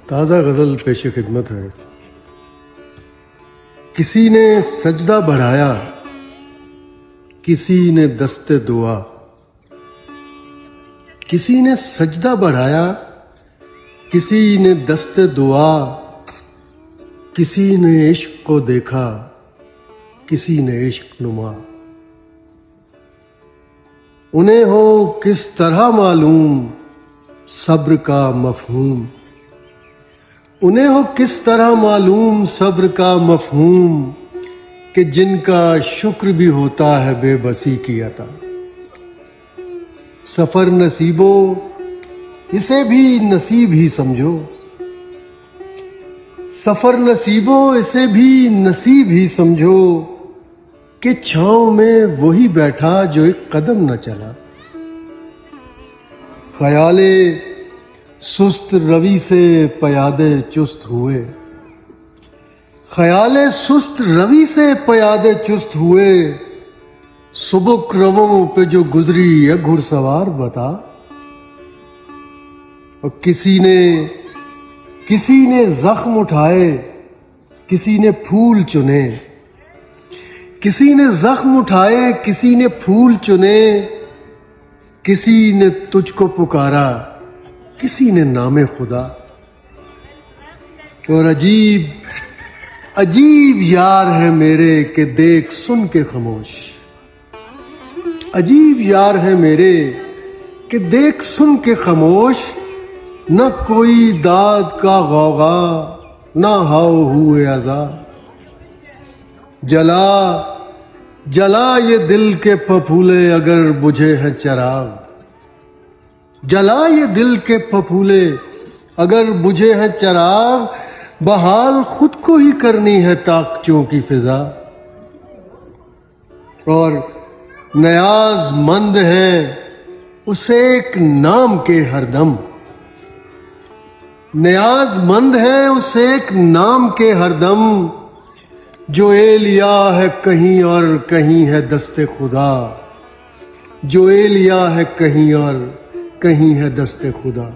تازہ غزل پیش خدمت ہے۔ کسی نے سجدہ بڑھایا، کسی نے دست دعا، کسی نے سجدہ بڑھایا، کسی نے دست دعا، کسی نے عشق کو دیکھا، کسی نے عشق نما۔ انہیں ہو کس طرح معلوم صبر کا مفہوم، انہیں ہو کس طرح معلوم صبر کا مفہوم، کہ جن کا شکر بھی ہوتا ہے بے بسی کی عطا۔ سفر نصیبو اسے بھی نصیب ہی سمجھو، سفر نصیبو اسے بھی نصیب ہی سمجھو، کہ چھاؤں میں وہی بیٹھا جو ایک قدم نہ چلا۔ خیال سست روی سے پیادے چست ہوئے، خیال سست روی سے پیادے چست ہوئے، سبک رووں پہ جو گزری ہے گھڑ سوار بتا۔ اور کسی نے زخم اٹھائے، کسی نے پھول چنے، کسی نے زخم اٹھائے، کسی نے پھول چنے، کسی نے تجھ کو پکارا، کسی نے نام خدا۔ اور عجیب عجیب یار ہے میرے کہ دیکھ سن کے خاموش، عجیب یار ہے میرے کہ دیکھ سن کے خاموش، نہ کوئی داد کا غوغا، نہ ہاؤ ہوئے عزا۔ جلا جلا یہ دل کے پھپھولے اگر بجھے ہیں چراغ، جلا یہ دل کے پھپھولے اگر بجھے ہیں چراغ، بحال خود کو ہی کرنی ہے طاقتوں کی فضا۔ اور نیاز مند ہے اسے ایک نام کے ہر دم، نیاز مند ہے اسے ایک نام کے ہر دم، جو ایلیا ہے کہیں اور کہیں ہے دست خدا، جو ایلیا ہے کہیں اور کہیں ہے دست خدا۔